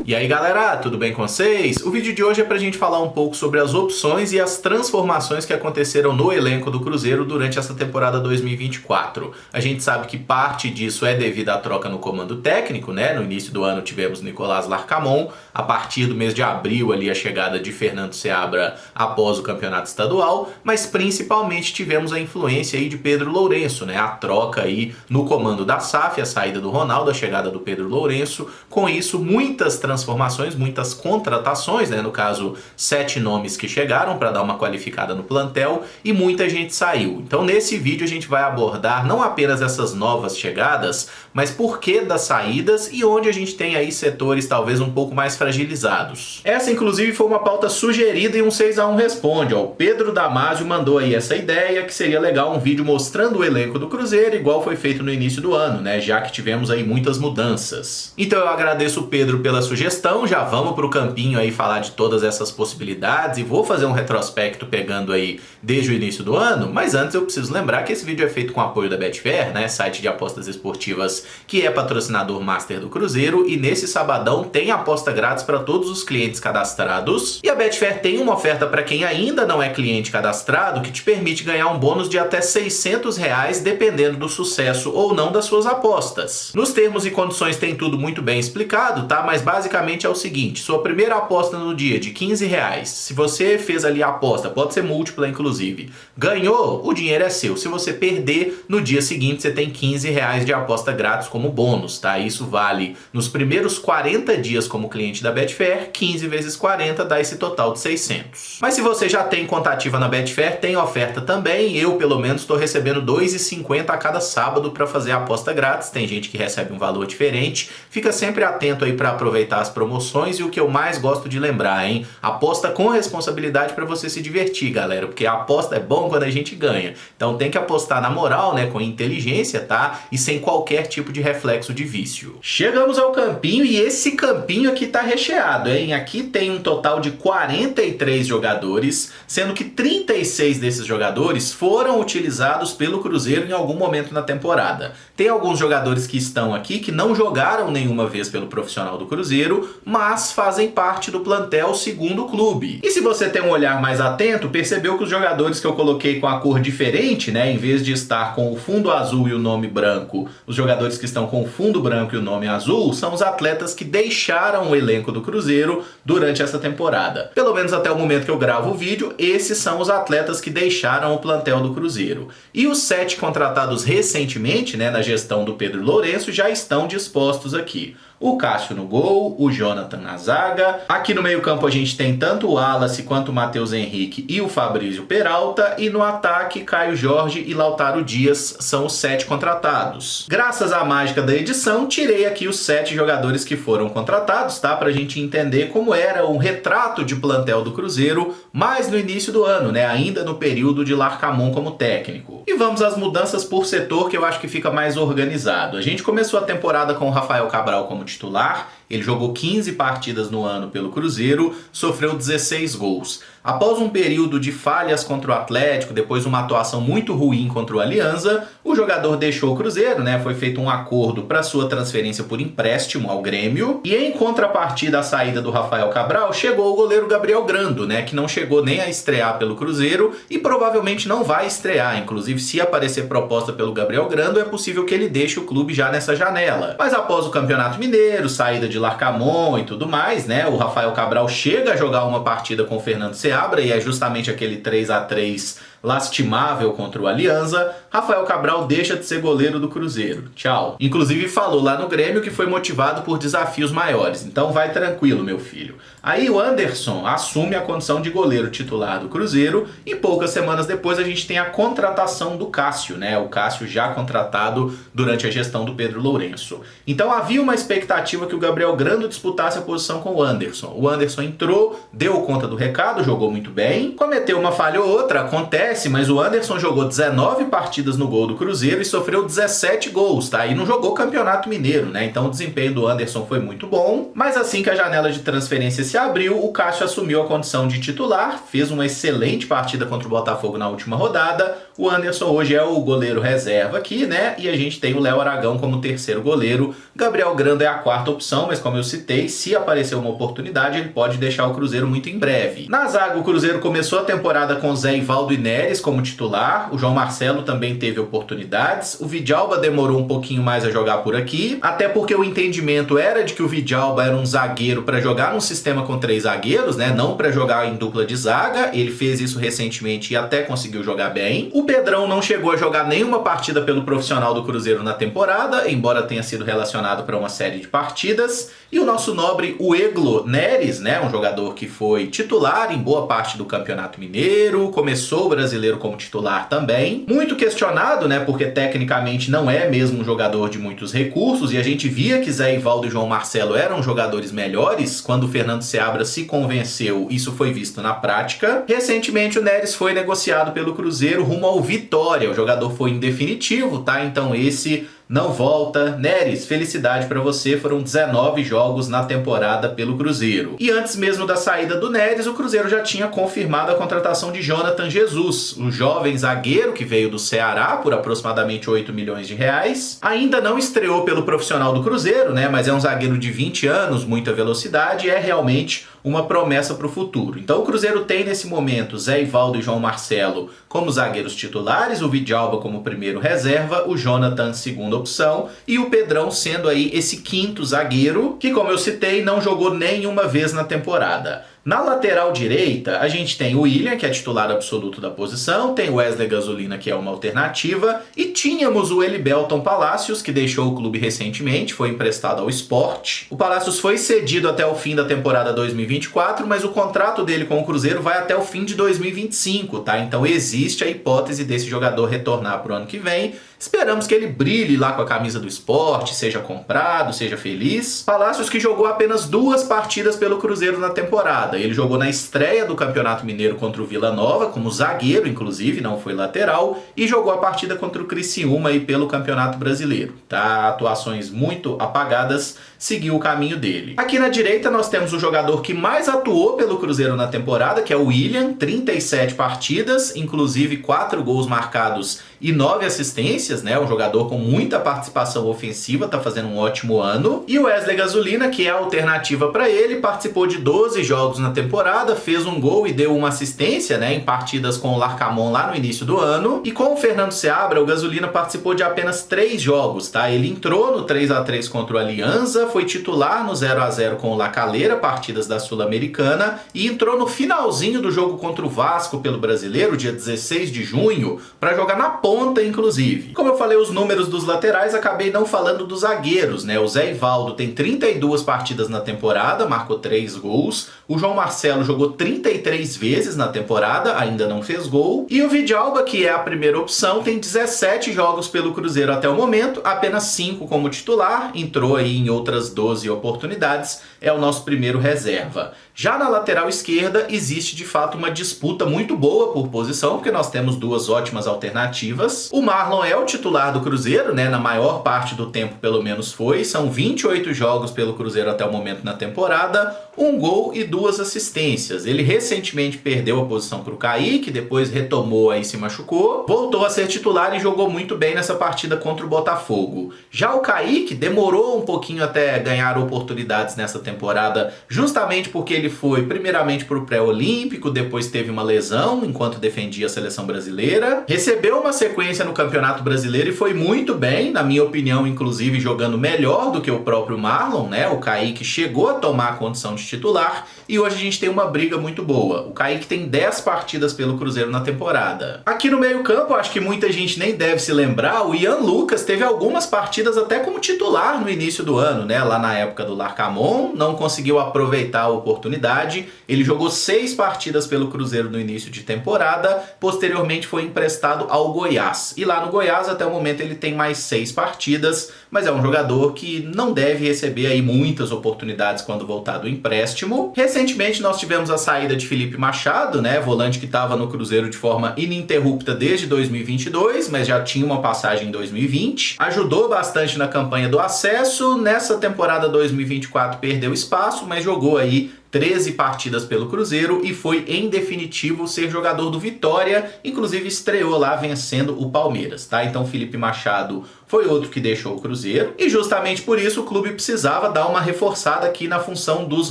E aí galera, tudo bem com vocês? O vídeo de hoje é pra gente falar um pouco sobre as opções e as transformações que aconteceram no elenco do Cruzeiro durante essa temporada 2024. A gente sabe que parte disso é devido à troca no comando técnico, né? No início do ano tivemos Nicolás Larcamon, a partir do mês de abril ali a chegada de Fernando Seabra após o campeonato estadual, mas principalmente tivemos a influência aí de Pedro Lourenço, né? A troca aí no comando da SAF, a saída do Ronaldo, a chegada do Pedro Lourenço. Com isso, muitas transformações, muitas contratações, né? No caso, 7 nomes que chegaram para dar uma qualificada no plantel e muita gente saiu. Então nesse vídeo a gente vai abordar não apenas essas novas chegadas, mas por que das saídas e onde a gente tem aí setores talvez um pouco mais fragilizados. Essa inclusive foi uma pauta sugerida em um 6x1 Responde. Ó. O Pedro Damasio mandou aí essa ideia que seria legal um vídeo mostrando o elenco do Cruzeiro igual foi feito no início do ano, né? Já que tivemos aí muitas mudanças. Então eu agradeço o Pedro pela sugestão, já vamos pro campinho aí falar de todas essas possibilidades e vou fazer um retrospecto pegando aí desde o início do ano, mas antes eu preciso lembrar que esse vídeo é feito com apoio da Betfair, né, site de apostas esportivas que é patrocinador master do Cruzeiro, e nesse sabadão tem aposta grátis para todos os clientes cadastrados, e a Betfair tem uma oferta para quem ainda não é cliente cadastrado que te permite ganhar um bônus de até R$600 dependendo do sucesso ou não das suas apostas. Nos termos e condições tem tudo muito bem explicado, tá? Mas basicamente é o seguinte, sua primeira aposta no dia de R$15, se você fez ali a aposta, pode ser múltipla inclusive, ganhou, o dinheiro é seu. Se você perder, no dia seguinte você tem R$15 de aposta grátis como bônus, tá? Isso vale nos primeiros 40 dias como cliente da Betfair, 15 vezes 40 dá esse total de 600. Mas se você já tem conta ativa na Betfair, tem oferta também, eu pelo menos estou recebendo R$2,50 a cada sábado para fazer a aposta grátis, tem gente que recebe um valor diferente, fica sempre atento aí para aproveitar as promoções e o que eu mais gosto de lembrar, hein? Aposta com responsabilidade para você se divertir, galera, porque a aposta é bom quando a gente ganha. Então tem que apostar na moral, né, com inteligência, tá? E sem qualquer tipo de reflexo de vício. Chegamos ao campinho e esse campinho aqui tá recheado, hein? Aqui tem um total de 43 jogadores, sendo que 36 desses jogadores foram utilizados pelo Cruzeiro em algum momento na temporada. Tem alguns jogadores que estão aqui que não jogaram nenhuma vez pelo profissional do Cruzeiro, mas fazem parte do plantel segundo o clube. E se você tem um olhar mais atento, percebeu que os jogadores que eu coloquei com a cor diferente, né, em vez de estar com o fundo azul e o nome branco, os jogadores que estão com o fundo branco e o nome azul são os atletas que deixaram o elenco do Cruzeiro durante essa temporada. Pelo menos até o momento que eu gravo o vídeo, esses são os atletas que deixaram o plantel do Cruzeiro. E os 7 contratados recentemente, né, na gestão do Pedro Lourenço, já estão dispostos aqui. O Cássio no gol, o Jonathan na zaga. Aqui no meio campo a gente tem tanto o Wallace quanto o Matheus Henrique e o Fabrício Peralta. E no ataque, Caio Jorge e Lautaro Dias são os 7 contratados. Graças à mágica da edição, tirei aqui os 7 jogadores que foram contratados, tá? Pra gente entender como era um retrato de plantel do Cruzeiro, mais no início do ano, né? Ainda no período de Larcamon como técnico. E vamos às mudanças por setor, que eu acho que fica mais organizado. A gente começou a temporada com o Rafael Cabral como titular, ele jogou 15 partidas no ano pelo Cruzeiro, sofreu 16 gols. Após um período de falhas contra o Atlético, depois uma atuação muito ruim contra o Alianza, o jogador deixou o Cruzeiro, né? Foi feito um acordo para sua transferência por empréstimo ao Grêmio. E em contrapartida à saída do Rafael Cabral, chegou o goleiro Gabriel Grando, né? Que não chegou nem a estrear pelo Cruzeiro e provavelmente não vai estrear. Inclusive, se aparecer proposta pelo Gabriel Grando, é possível que ele deixe o clube já nessa janela. Mas após o Campeonato Mineiro, saída de Larcamon e tudo mais, né? O Rafael Cabral chega a jogar uma partida com o Fernando Seabra e é justamente aquele 3-3 lastimável contra o Alianza. Rafael Cabral deixa de ser goleiro do Cruzeiro. Tchau. Inclusive falou lá no Grêmio que foi motivado por desafios maiores. Então vai tranquilo, meu filho. Aí o Anderson assume a condição de goleiro titular do Cruzeiro e poucas semanas depois a gente tem a contratação do Cássio, né? O Cássio já contratado durante a gestão do Pedro Lourenço. Então havia uma expectativa que o Gabriel Grando disputasse a posição com o Anderson. O Anderson entrou, deu conta do recado, jogou muito bem, cometeu uma falha ou outra, acontece, parece, mas o Anderson jogou 19 partidas no gol do Cruzeiro e sofreu 17 gols, tá? E não jogou Campeonato Mineiro, né? Então o desempenho do Anderson foi muito bom, mas assim que a janela de transferência se abriu, o Cássio assumiu a condição de titular, fez uma excelente partida contra o Botafogo na última rodada. O Anderson hoje é o goleiro reserva aqui, né? E a gente tem o Léo Aragão como terceiro goleiro. Gabriel Grando é a quarta opção, mas como eu citei, se aparecer uma oportunidade, ele pode deixar o Cruzeiro muito em breve. Na zaga, o Cruzeiro começou a temporada com Zé Ivaldo e Neres como titular. O João Marcelo também teve oportunidades. O Vidalba demorou um pouquinho mais a jogar por aqui, até porque o entendimento era de que o Vidalba era um zagueiro para jogar num sistema com 3 zagueiros, né? Não para jogar em dupla de zaga. Ele fez isso recentemente e até conseguiu jogar bem. O Pedrão não chegou a jogar nenhuma partida pelo profissional do Cruzeiro na temporada, embora tenha sido relacionado para uma série de partidas. E o nosso nobre Ueglo Neres, né, um jogador que foi titular em boa parte do Campeonato Mineiro, começou o Brasileiro como titular também. Muito questionado, né, porque tecnicamente não é mesmo um jogador de muitos recursos, e a gente via que Zé Ivaldo e João Marcelo eram jogadores melhores. Quando o Fernando Seabra se convenceu, isso foi visto na prática. Recentemente o Neres foi negociado pelo Cruzeiro rumo ao Vitória. O jogador foi em definitivo, tá? Então esse não volta. Neres, felicidade pra você, foram 19 jogos na temporada pelo Cruzeiro. E antes mesmo da saída do Neres, o Cruzeiro já tinha confirmado a contratação de Jonathan Jesus, um jovem zagueiro que veio do Ceará por aproximadamente 8 milhões de reais. Ainda não estreou pelo profissional do Cruzeiro, né, mas é um zagueiro de 20 anos, muita velocidade, e é realmente uma promessa para o futuro. Então o Cruzeiro tem nesse momento Zé Ivaldo e João Marcelo como zagueiros titulares, o Vidalba como primeiro reserva, o Jonathan segunda opção e o Pedrão sendo aí esse quinto zagueiro que, como eu citei, não jogou nenhuma vez na temporada. Na lateral direita, a gente tem o William, que é titular absoluto da posição, tem o Wesley Gasolina, que é uma alternativa, e tínhamos o Elibelton Palacios, que deixou o clube recentemente, foi emprestado ao Sport. O Palacios foi cedido até o fim da temporada 2024, mas o contrato dele com o Cruzeiro vai até o fim de 2025, tá? Então existe a hipótese desse jogador retornar pro ano que vem. Esperamos que ele brilhe lá com a camisa do Sport, seja comprado, seja feliz. Palacios que jogou apenas 2 partidas pelo Cruzeiro na temporada. Ele jogou na estreia do Campeonato Mineiro contra o Vila Nova, como zagueiro, inclusive, não foi lateral, e jogou a partida contra o Criciúma aí pelo Campeonato Brasileiro. Tá? Atuações muito apagadas, seguiu o caminho dele. Aqui na direita nós temos o jogador que mais atuou pelo Cruzeiro na temporada, que é o William, 37 partidas, inclusive 4 gols marcados e 9 assistências, né? Um jogador com muita participação ofensiva, tá fazendo um ótimo ano. E o Wesley Gasolina, que é a alternativa para ele, participou de 12 jogos na temporada, fez um gol e deu uma assistência, né, em partidas com o Larcamon lá no início do ano. E com o Fernando Seabra, o Gasolina participou de apenas 3 jogos, tá? Ele entrou no 3-3 contra o Alianza, foi titular no 0-0 com o La Calera, partidas da Sul-Americana, e entrou no finalzinho do jogo contra o Vasco pelo Brasileiro, dia 16 de junho, para jogar na ponta, inclusive. Como eu falei os números dos laterais, acabei não falando dos zagueiros, né? O Zé Ivaldo tem 32 partidas na temporada, marcou 3 gols. O João Marcelo jogou 33 vezes na temporada, ainda não fez gol. E o Vidalba, que é a primeira opção, tem 17 jogos pelo Cruzeiro até o momento, apenas 5 como titular, entrou aí em outras 12 oportunidades, é o nosso primeiro reserva. Já na lateral esquerda, existe de fato uma disputa muito boa por posição, porque nós temos 2 ótimas alternativas. O Marlon é o titular do Cruzeiro, né? Na maior parte do tempo, pelo menos foi. São 28 jogos pelo Cruzeiro até o momento na temporada, 1 gol e 2 assistências. Ele recentemente perdeu a posição para o Kaique, depois retomou aí, se machucou, voltou a ser titular e jogou muito bem nessa partida contra o Botafogo. Já o Kaique demorou um pouquinho até ganhar oportunidades nessa temporada, justamente porque ele foi primeiramente para o pré-olímpico, depois teve uma lesão enquanto defendia a seleção brasileira, recebeu uma sequência no Campeonato Brasileiro e foi muito bem, na minha opinião, inclusive jogando melhor do que o próprio Marlon, né? O Kaique chegou a tomar a condição de titular e hoje a gente tem uma briga muito boa. O Kaique tem 10 partidas pelo Cruzeiro na temporada. Aqui no meio-campo, acho que muita gente nem deve se lembrar, o Ian Lucas teve algumas partidas até como titular no início do ano, né? Lá na época do Larcamon, não conseguiu aproveitar a oportunidade, oportunidade. Ele jogou 6 partidas pelo Cruzeiro no início de temporada, posteriormente foi emprestado ao Goiás. E lá no Goiás, até o momento, ele tem mais 6 partidas, mas é um jogador que não deve receber aí muitas oportunidades quando voltar do empréstimo. Recentemente nós tivemos a saída de Felipe Machado, né, volante que estava no Cruzeiro de forma ininterrupta desde 2022, mas já tinha uma passagem em 2020. Ajudou bastante na campanha do acesso. Nessa temporada 2024 perdeu espaço, mas jogou aí 13 partidas pelo Cruzeiro e foi em definitivo ser jogador do Vitória, inclusive estreou lá vencendo o Palmeiras, tá? Então Felipe Machado foi outro que deixou o Cruzeiro e justamente por isso o clube precisava dar uma reforçada aqui na função dos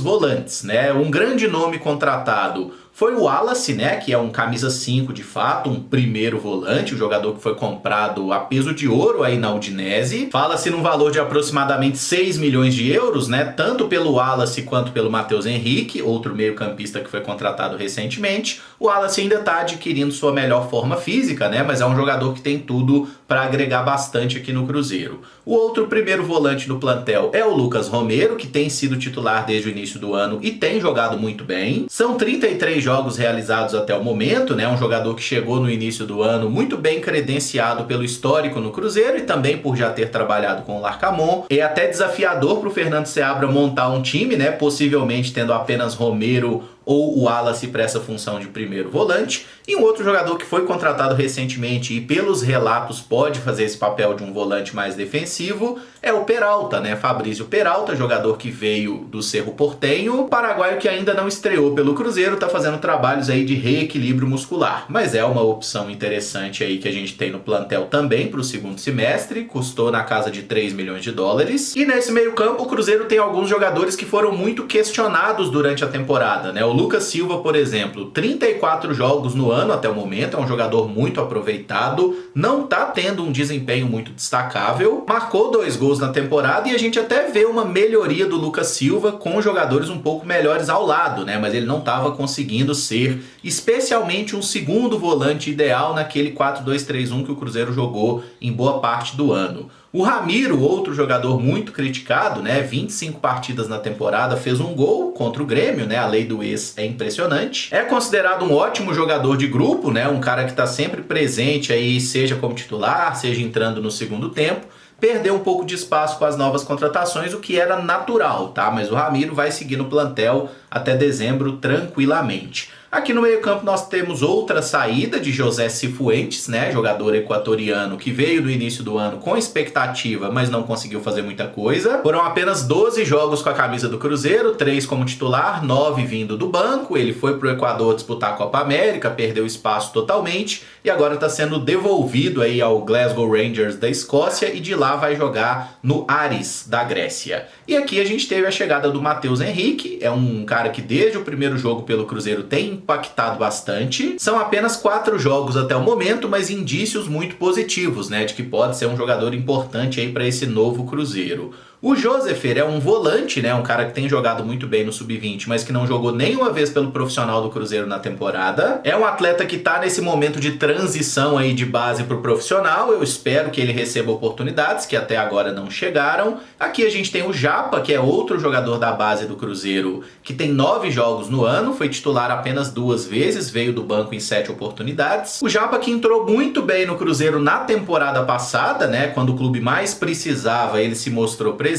volantes, né? Um grande nome contratado foi o Wallace, né, que é um camisa 5 de fato, um primeiro volante, um jogador que foi comprado a peso de ouro aí na Udinese. Fala-se num valor de aproximadamente 6 milhões de euros, né, tanto pelo Wallace quanto pelo Matheus Henrique, outro meio-campista que foi contratado recentemente. O Wallace ainda está adquirindo sua melhor forma física, né, mas é um jogador que tem tudo para agregar bastante aqui no Cruzeiro. O outro primeiro volante no plantel é o Lucas Romero, que tem sido titular desde o início do ano e tem jogado muito bem. São 33 jogos realizados até o momento, né? Um jogador que chegou no início do ano muito bem credenciado pelo histórico no Cruzeiro e também por já ter trabalhado com o Larcamon. É até desafiador para o Fernando Seabra montar um time, né? Possivelmente tendo apenas Romero ou o Wallace para essa função de primeiro volante. E um outro jogador que foi contratado recentemente e pelos relatos pode fazer esse papel de um volante mais defensivo é o Peralta, né? Fabrício Peralta, jogador que veio do Cerro Porteño, paraguaio que ainda não estreou pelo Cruzeiro, tá fazendo trabalhos aí de reequilíbrio muscular, mas é uma opção interessante aí que a gente tem no plantel também para o segundo semestre, custou na casa de 3 milhões de dólares. E nesse meio campo o Cruzeiro tem alguns jogadores que foram muito questionados durante a temporada, né? O Lucas Silva, por exemplo, 34 jogos no ano até o momento, é um jogador muito aproveitado, não tá tendo um desempenho muito destacável, marcou 2 gols na temporada e a gente até vê uma melhoria do Lucas Silva com jogadores um pouco melhores ao lado, né? Mas ele não estava conseguindo ser especialmente um segundo volante ideal naquele 4-2-3-1 que o Cruzeiro jogou em boa parte do ano. O Ramiro, outro jogador muito criticado, né? 25 partidas na temporada, fez um gol contra o Grêmio, né? A lei do ex é impressionante. É considerado um ótimo jogador de grupo, né? Um cara que está sempre presente aí, seja como titular, seja entrando no segundo tempo. Perdeu um pouco de espaço com as novas contratações, o que era natural, tá? Mas o Ramiro vai seguir no plantel até dezembro tranquilamente. Aqui no meio-campo nós temos outra saída de José Cifuentes, né, jogador equatoriano que veio no início do ano com expectativa, mas não conseguiu fazer muita coisa. Foram apenas 12 jogos com a camisa do Cruzeiro, 3 como titular, 9 vindo do banco. Ele foi para o Equador disputar a Copa América, perdeu espaço totalmente e agora está sendo devolvido aí ao Glasgow Rangers da Escócia e de lá vai jogar no Aris da Grécia. E aqui a gente teve a chegada do Matheus Henrique, é um cara que desde o primeiro jogo pelo Cruzeiro tem impactado bastante. São apenas 4 jogos até o momento, mas indícios muito positivos, né, de que pode ser um jogador importante aí para esse novo Cruzeiro. O Josefer é um volante, né, um cara que tem jogado muito bem no Sub-20, mas que não jogou nenhuma vez pelo profissional do Cruzeiro na temporada. É um atleta que está nesse momento de transição aí de base para o profissional. Eu espero que ele receba oportunidades, que até agora não chegaram. Aqui a gente tem o Japa, que é outro jogador da base do Cruzeiro, que tem 9 jogos no ano, foi titular apenas 2 vezes, veio do banco em 7 oportunidades. O Japa que entrou muito bem no Cruzeiro na temporada passada, né, quando o clube mais precisava, ele se mostrou presente.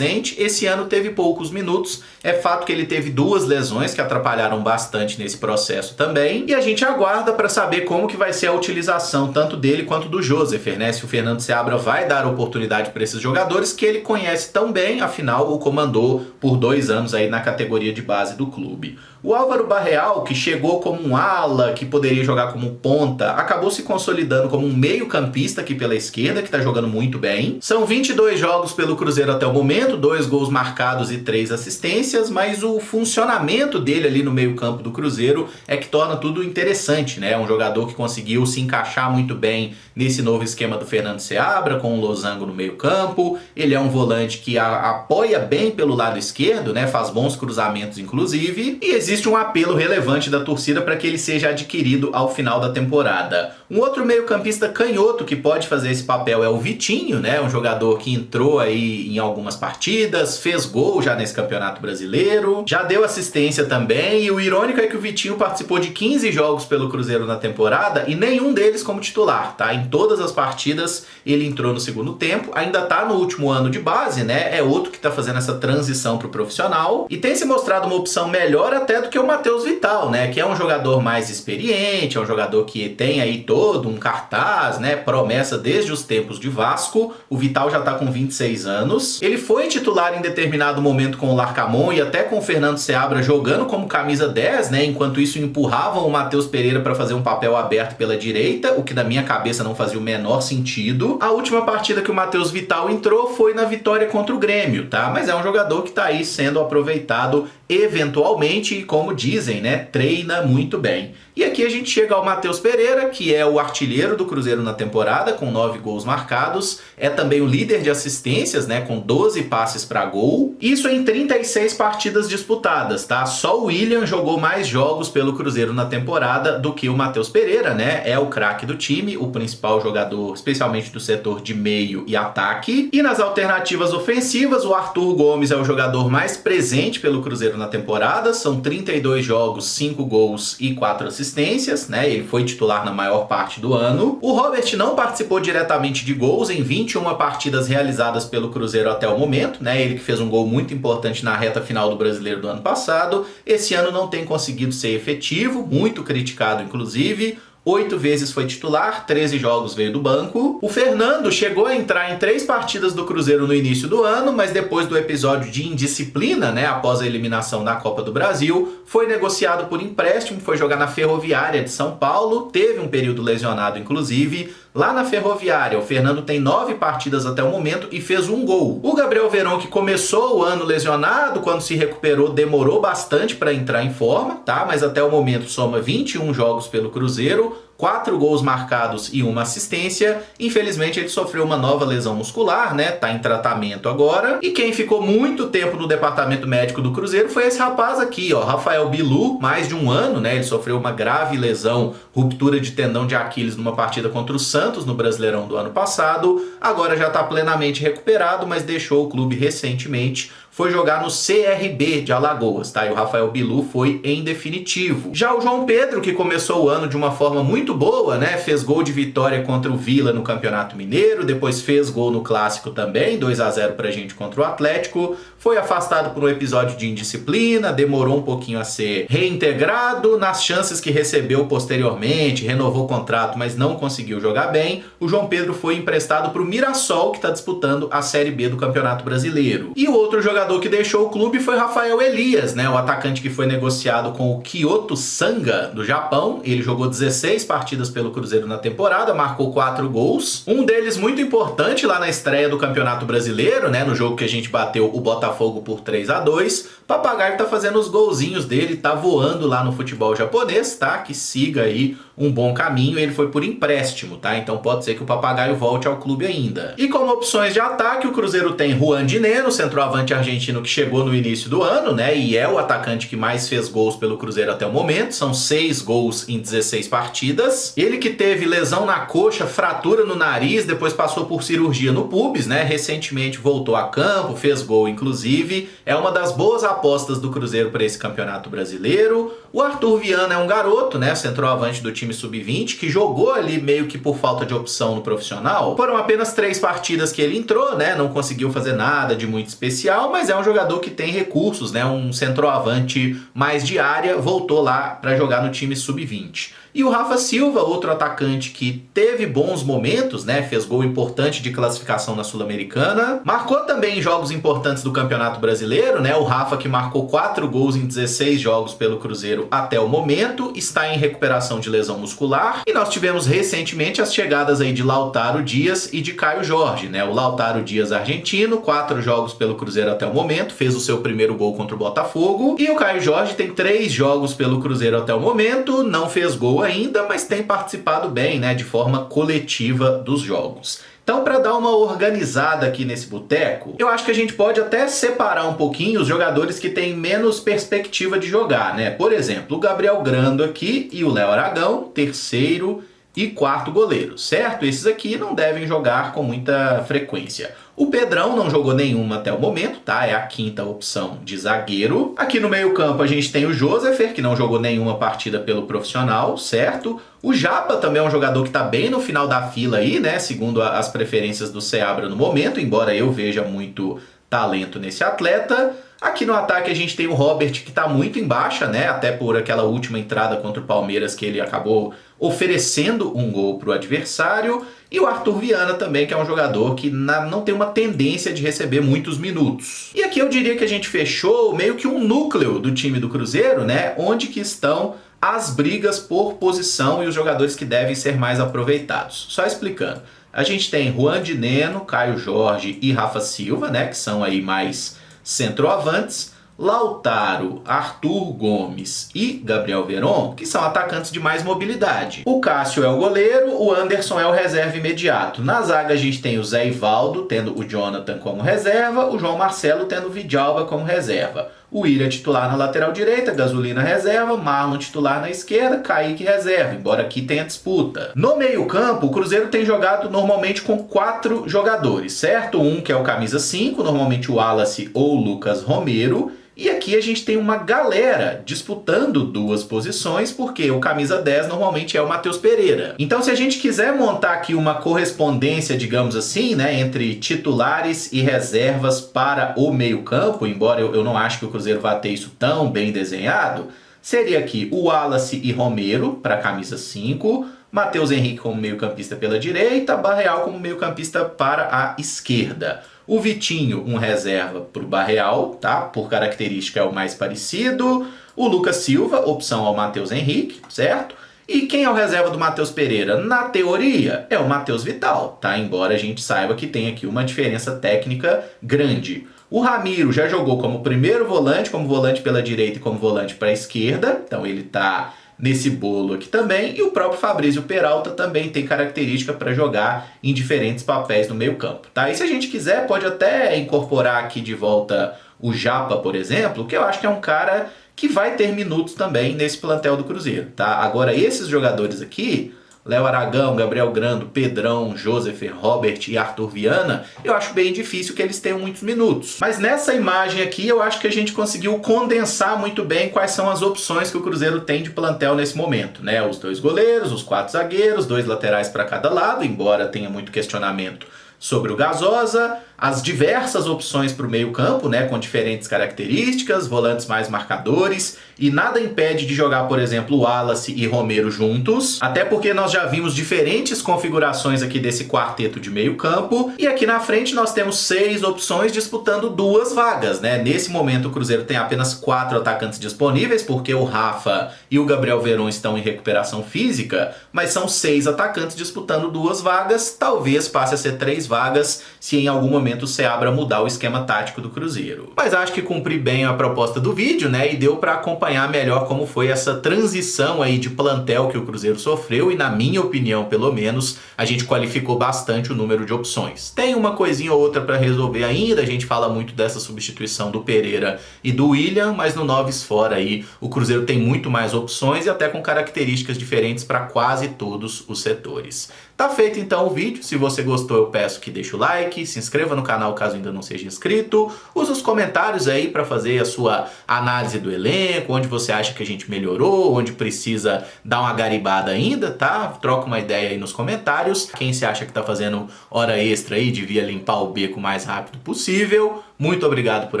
Esse ano teve poucos minutos, é fato que ele teve 2 lesões que atrapalharam bastante nesse processo também, e a gente aguarda para saber como que vai ser a utilização tanto dele quanto do Josefer, né? Se o Fernando Seabra vai dar oportunidade para esses jogadores que ele conhece tão bem, afinal o comandou por 2 anos aí na categoria de base do clube. O Álvaro Barreal, que chegou como um ala, que poderia jogar como ponta, acabou se consolidando como um meio-campista aqui pela esquerda, que está jogando muito bem. São 22 jogos pelo Cruzeiro até o momento, 2 gols marcados e 3 assistências, mas o funcionamento dele ali no meio-campo do Cruzeiro é que torna tudo interessante, né? É um jogador que conseguiu se encaixar muito bem nesse novo esquema do Fernando Seabra, com o Losango no meio-campo. Ele é um volante que apoia bem pelo lado esquerdo, né? Faz bons cruzamentos, inclusive, e existe um apelo relevante da torcida para que ele seja adquirido ao final da temporada. Um outro meio-campista canhoto que pode fazer esse papel é o Vitinho, né? Um jogador que entrou aí em algumas partidas, fez gol já nesse Campeonato Brasileiro, já deu assistência também, e o irônico é que o Vitinho participou de 15 jogos pelo Cruzeiro na temporada e nenhum deles como titular, tá? Em todas as partidas ele entrou no segundo tempo, ainda tá no último ano de base, né? É outro que tá fazendo essa transição pro profissional e tem se mostrado uma opção melhor até do que o Matheus Vital, né? Que é um jogador mais experiente, é um jogador que tem aí todo um cartaz, né? Promessa desde os tempos de Vasco. O Vital já tá com 26 anos. Ele foi titular em determinado momento com o Larcamon e até com o Fernando Seabra jogando como camisa 10, né? Enquanto isso empurravam o Matheus Pereira para fazer um papel aberto pela direita, o que na minha cabeça não fazia o menor sentido. A última partida que o Matheus Vital entrou foi na vitória contra o Grêmio, tá? Mas é um jogador que tá aí sendo aproveitado eventualmente e, como dizem, né, treina muito bem. E aqui a gente chega ao Matheus Pereira, que é o artilheiro do Cruzeiro na temporada, com 9 gols marcados. É também o líder de assistências, né, com 12 passes para gol. Isso em 36 partidas disputadas, tá? Só o William jogou mais jogos pelo Cruzeiro na temporada do que o Matheus Pereira, né? É o craque do time, o principal jogador, especialmente do setor de meio e ataque. E nas alternativas ofensivas, o Arthur Gomes é o jogador mais presente pelo Cruzeiro na temporada. São 32 jogos, 5 gols e 4 assistências, né? Ele foi titular na maior parte do ano. O Robert não participou diretamente de gols em 21 partidas realizadas pelo Cruzeiro até o momento, né? Ele que fez um gol muito importante na reta final do Brasileiro do ano passado. Esse ano não tem conseguido ser efetivo, muito criticado inclusive. 8 vezes foi titular, 13 jogos veio do banco. O Fernando chegou a entrar em 3 partidas do Cruzeiro no início do ano, mas depois do episódio de indisciplina, né, após a eliminação da Copa do Brasil, foi negociado por empréstimo, foi jogar na Ferroviária de São Paulo, teve um período lesionado inclusive. Lá na Ferroviária, o Fernando tem 9 partidas até o momento e fez um gol. O Gabriel Veron, que começou o ano lesionado, quando se recuperou, demorou bastante para entrar em forma, tá? Mas até o momento soma 21 jogos pelo Cruzeiro, 4 gols marcados e 1 assistência. Infelizmente ele sofreu uma nova lesão muscular, né? Tá em tratamento agora. E quem ficou muito tempo no departamento médico do Cruzeiro foi esse rapaz aqui, ó, Rafael Bilu, mais de 1 ano, né? Ele sofreu uma grave lesão, ruptura de tendão de Aquiles numa partida contra o Santos no Brasileirão do ano passado. Agora já tá plenamente recuperado, mas deixou o clube recentemente. Foi jogar no CRB de Alagoas, tá? E o Rafael Bilu foi em definitivo. Já o João Pedro, que começou o ano de uma forma muito boa, né? Fez gol de vitória contra o Vila no Campeonato Mineiro, depois fez gol no Clássico também, 2-0 pra gente contra o Atlético. Foi afastado por um episódio de indisciplina, demorou um pouquinho a ser reintegrado. Nas chances que recebeu posteriormente, renovou o contrato, mas não conseguiu jogar bem. O João Pedro foi emprestado pro Mirassol, que tá disputando a Série B do Campeonato Brasileiro. E o outro jogador que deixou o clube foi Rafael Elias, né? O atacante que foi negociado com o Kyoto Sanga do Japão. Ele jogou 16 partidas pelo Cruzeiro na temporada, marcou 4 gols. Um deles muito importante lá na estreia do Campeonato Brasileiro, né? No jogo que a gente bateu o Botafogo por 3-2. Papagaio tá fazendo os golzinhos dele, tá voando lá no futebol japonês, tá? Que siga aí um bom caminho. Ele foi por empréstimo, tá? Então pode ser que o Papagaio volte ao clube ainda. E como opções de ataque, o Cruzeiro tem Juan Dineno, centroavante argentino que chegou no início do ano, né? E é o atacante que mais fez gols pelo Cruzeiro até o momento. São 6 gols em 16 partidas. Ele que teve lesão na coxa, fratura no nariz, depois passou por cirurgia no pubis, né? Recentemente voltou a campo, fez gol inclusive. É uma das boas apostas do Cruzeiro para esse Campeonato Brasileiro. O Arthur Viana é um garoto, né? Centroavante do time sub-20, que jogou ali meio que por falta de opção no profissional. Foram apenas 3 partidas que ele entrou, né? Não conseguiu fazer nada de muito especial, mas é um jogador que tem recursos, né? Um centroavante mais de área, voltou lá para jogar no time sub-20. E o Rafa Silva, outro atacante que teve bons momentos, né? Fez gol importante de classificação na Sul-Americana. Marcou também em jogos importantes do Campeonato Brasileiro, né? O Rafa, que marcou 4 gols em 16 jogos pelo Cruzeiro até o momento, está em recuperação de lesão muscular. E nós tivemos recentemente as chegadas aí de Lautaro Dias e de Caio Jorge, né? O Lautaro Dias argentino, 4 jogos pelo Cruzeiro até o momento, fez o seu primeiro gol contra o Botafogo. E o Caio Jorge tem 3 jogos pelo Cruzeiro até o momento, não fez gol ainda, mas tem participado bem, né, de forma coletiva dos jogos. Então, para dar uma organizada aqui nesse boteco, eu acho que a gente pode até separar um pouquinho os jogadores que têm menos perspectiva de jogar, né? Por exemplo, o Gabriel Grando aqui e o Léo Aragão, terceiro e quarto goleiro, certo? Esses aqui não devem jogar com muita frequência. O Pedrão não jogou nenhuma até o momento, tá? É a quinta opção de zagueiro. Aqui no meio-campo a gente tem o Josefer, que não jogou nenhuma partida pelo profissional, certo? O Japa também é um jogador que tá bem no final da fila aí, né? Segundo as preferências do Seabra no momento, embora eu veja muito talento nesse atleta. Aqui no ataque a gente tem o Robert, que tá muito em baixa, né? Até por aquela última entrada contra o Palmeiras que ele acabou oferecendo um gol pro adversário. E o Arthur Viana também, que é um jogador que não tem uma tendência de receber muitos minutos. E aqui eu diria que a gente fechou meio que um núcleo do time do Cruzeiro, né? Onde que estão as brigas por posição e os jogadores que devem ser mais aproveitados. Só explicando. A gente tem Juan de Neno, Caio Jorge e Rafa Silva, né? Que são aí mais centroavantes. Lautaro, Arthur Gomes e Gabriel Veron, que são atacantes de mais mobilidade. O Cássio é o goleiro, o Anderson é o reserva imediato. Na zaga a gente tem o Zé Ivaldo, tendo o Jonathan como reserva, o João Marcelo tendo o Vidalba como reserva. O Willian titular na lateral direita, Gasolina reserva, Marlon titular na esquerda, Kaique reserva, embora aqui tenha disputa. No meio-campo, o Cruzeiro tem jogado normalmente com 4 jogadores, certo? Um que é o camisa 5, normalmente o Wallace ou o Lucas Romero. E aqui a gente tem uma galera disputando 2 posições, porque o camisa 10 normalmente é o Matheus Pereira. Então, se a gente quiser montar aqui uma correspondência, digamos assim, né, entre titulares e reservas para o meio-campo, embora eu não acho que o Cruzeiro vá ter isso tão bem desenhado, seria aqui o Wallace e Romero para a camisa 5, Matheus Henrique como meio-campista pela direita, Barreal como meio-campista para a esquerda. O Vitinho, um reserva para o Barreal, tá? Por característica é o mais parecido. O Lucas Silva, opção ao Matheus Henrique, certo? E quem é o reserva do Matheus Pereira? Na teoria, é o Matheus Vital, tá? Embora a gente saiba que tem aqui uma diferença técnica grande. O Ramiro já jogou como primeiro volante, como volante pela direita e como volante para a esquerda. Então ele tá nesse bolo aqui também, e o próprio Fabrício Peralta também tem característica para jogar em diferentes papéis no meio campo, tá? E se a gente quiser, pode até incorporar aqui de volta o Japa, por exemplo, que eu acho que é um cara que vai ter minutos também nesse plantel do Cruzeiro, tá? Agora, esses jogadores aqui, Léo Aragão, Gabriel Grando, Pedrão, Josefer, Robert e Arthur Viana, eu acho bem difícil que eles tenham muitos minutos. Mas nessa imagem aqui eu acho que a gente conseguiu condensar muito bem quais são as opções que o Cruzeiro tem de plantel nesse momento, né? Os 2 goleiros, os 4 zagueiros, 2 laterais para cada lado, embora tenha muito questionamento sobre o Gasosa, as diversas opções para o meio-campo, né, com diferentes características, volantes mais marcadores, e nada impede de jogar, por exemplo, Wallace e Romero juntos, até porque nós já vimos diferentes configurações aqui desse quarteto de meio-campo, e aqui na frente nós temos 6 opções disputando 2 vagas, né? Nesse momento o Cruzeiro tem apenas 4 atacantes disponíveis, porque o Rafa e o Gabriel Veron estão em recuperação física, mas são 6 atacantes disputando 2 vagas, talvez passe a ser 3 vagas, se em algum momento o Seabra mudar o esquema tático do Cruzeiro. Mas acho que cumpri bem a proposta do vídeo, né? E deu para acompanhar melhor como foi essa transição aí de plantel que o Cruzeiro sofreu, e na minha opinião, pelo menos, a gente qualificou bastante o número de opções. Tem uma coisinha ou outra para resolver ainda, a gente fala muito dessa substituição do Pereira e do Willian, mas no Noves Fora aí o Cruzeiro tem muito mais opções e até com características diferentes para quase todos os setores. Tá feito então o vídeo, se você gostou eu peço que deixe o like, se inscreva no canal caso ainda não seja inscrito, use os comentários aí para fazer a sua análise do elenco, onde você acha que a gente melhorou, onde precisa dar uma garibada ainda, tá? Troca uma ideia aí nos comentários. Quem se acha que tá fazendo hora extra aí, devia limpar o beco o mais rápido possível. Muito obrigado por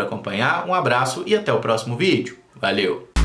acompanhar, um abraço e até o próximo vídeo. Valeu!